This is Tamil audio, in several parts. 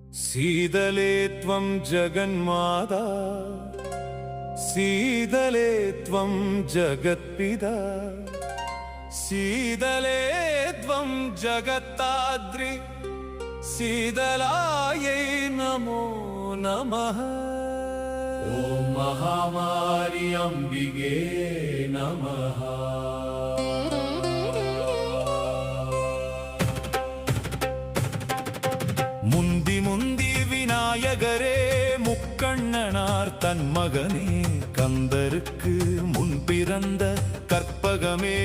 शीतले त्वं जगन्माता शीतले त्वं जगत्पिता शीतले त्वं जगत्ताद्रि शीतलायै नमो नमः। ॐ महामारि अम्बिके नमः। முந்தி முந்தி விநாயகரே முக்கண்ணனார் தன் மகனே கந்தருக்கு முன் பிறந்த கற்பகமே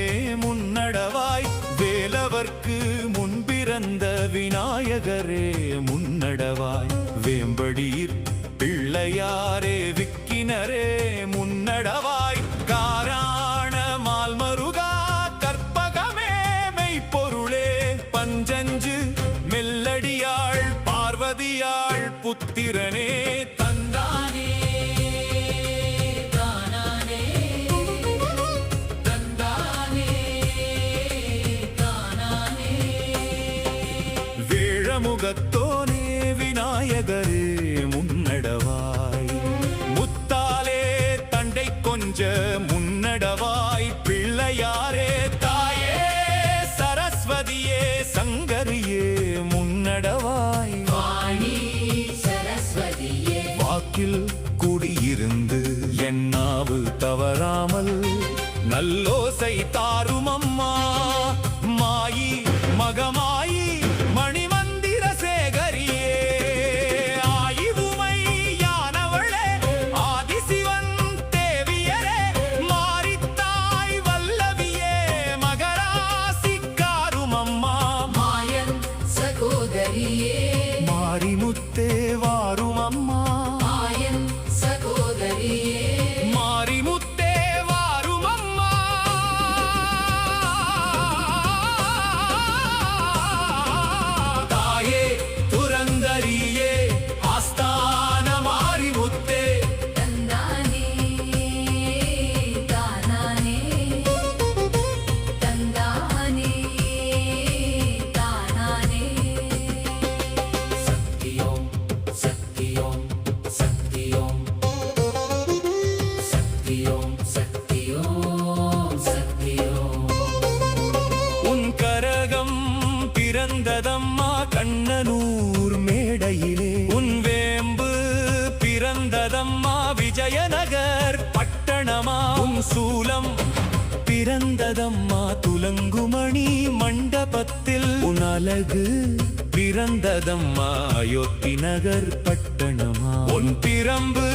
முன்னடவாய் வேலவர்க்கு முன் பிறந்த விநாயகரே முன்னடவாய் வேம்படீர் பிள்ளையாரே விக்கினரே முன்னடவாய் காராண மால்மருகா கற்பகமே மெய்ப்பொருளே பஞ்சஞ்சு மெல்லடியாள் பார்வதியாள் புத்திரனே தந்தானே தானானே தந்தானே தானானே வேழமுகத்தோனே விநாயகரே முன்னடவாய் முத்தாலே தண்டை கொஞ்ச முன்னடவாய் பிள்ளையாரே தாயே சரஸ்வதியே சங்கரியே முன்னடவாய் வாணி சரஸ்வதியே வாக்கில் குடியிருந்து என் நாவு தவறாமல் நல்லோசை தாரும் அம்மா மாயி மகமாயி மணிமந்திர சேகரியே ஆயுதுமை யானவளே ஆதிசிவன் தேவியரே மாரித்தாய் வல்லவியே மகராசிக்காரும் அம்மா மாயன் சகோதரியே மாரிமுத்தே வாரும் அம்மா மாயன் சகோதரியே மாரிமுத்தே வாரும் அம்மா தாயே துரந்தரியே ஆஸ்தான மாரிமுத்தே தந்தானே தானானே தந்தானே தானானே சக்தியோம் சக்தியோம் சக்தியோம் சக்தியோம் சக்தியோம் சக்தியோம் உன் கரகம் பிறந்ததம்மா கண்ணனூர் மேடையிலே உன் வேம்பு பிறந்ததம்மா விஜயநகர் பட்டணமா உன் சூலம் பிறந்ததம்மா துலங்குமணி மண்டபத்தில் உன் அழகு பிறந்ததம்மா அயோத்தி நகர் பட்டணமா உன் பிரம்பு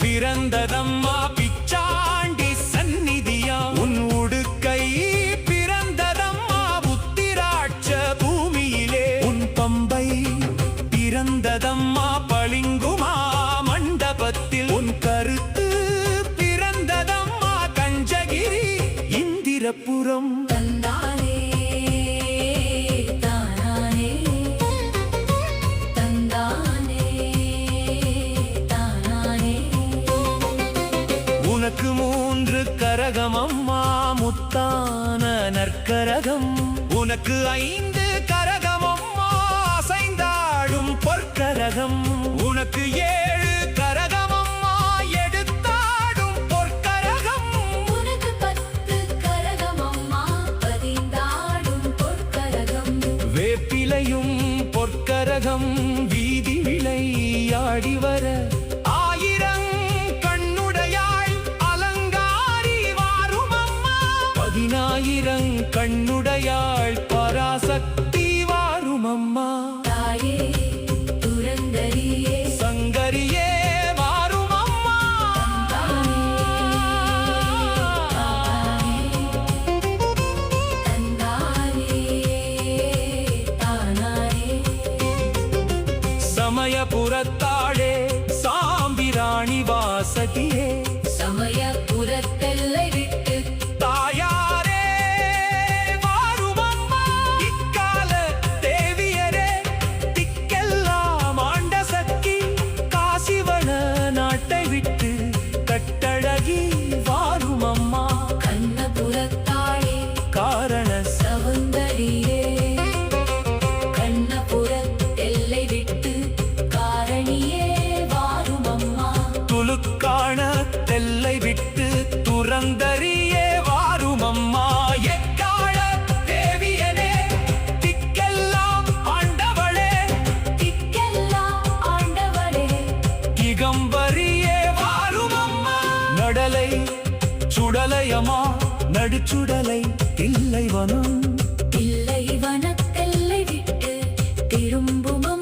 பிறந்ததம்மா பிச்சாண்டி சந்நிதியா உன் உடுக்கை பிறந்ததம்மா புத்திராட்ச பூமியிலே உன் பம்பை பிறந்ததம்மா பளிங்குமா மண்டபத்தில் உன் கருத்து பிறந்ததம்மா கஞ்சகிரி இந்திரபுரம் தந்தானே தானானே தந்தானே தானானே உனக்கு மூன்று கரகம் அம்மா முத்தான நற்கரகம் உனக்கு ஐந்து கரகம் அம்மா அசைந்தாடும் பொற்கரகம் உனக்கு ஏழு கரகம் அம்மா எடுத்தாடும் பொற்கரகம் உனக்கு 10 கரகமம்மா பதிந்தாடும் பொற்கரகம் வேப்பிலையும் பொற்கரகம் வீதி விளையாடி வர ஆயிரம் கண்ணுடையாள் அலங்காரி வாரும் அம்மா 10000 கண்ணுடையாள் பராசக்தி வாரும் அம்மா தாயே துரந்தரியே சங்கரியே வாரும் அம்மா தந்தானே தானானே சமயபுரத்தாளே சாம்பிராணி வாசகியே சமயபுரத்தெல்லை விட்டு தாயாரே வாரும் அம்மா இக்கால தேவியரே திக்கெல்லாம் ஆண்ட சக்தி காசிவன நாட்டை விட்டு கட்டழகி வாரும் அம்மா கண்ணபுரத்தாளே காரண சவுந்தரியே கண்ணபுரத்தெல்லை விட்டு அதிசயமா நடுச்சுடலை தில்லைவனம் தில்லை வனத்தெல்லை விட்டு திரும்புமா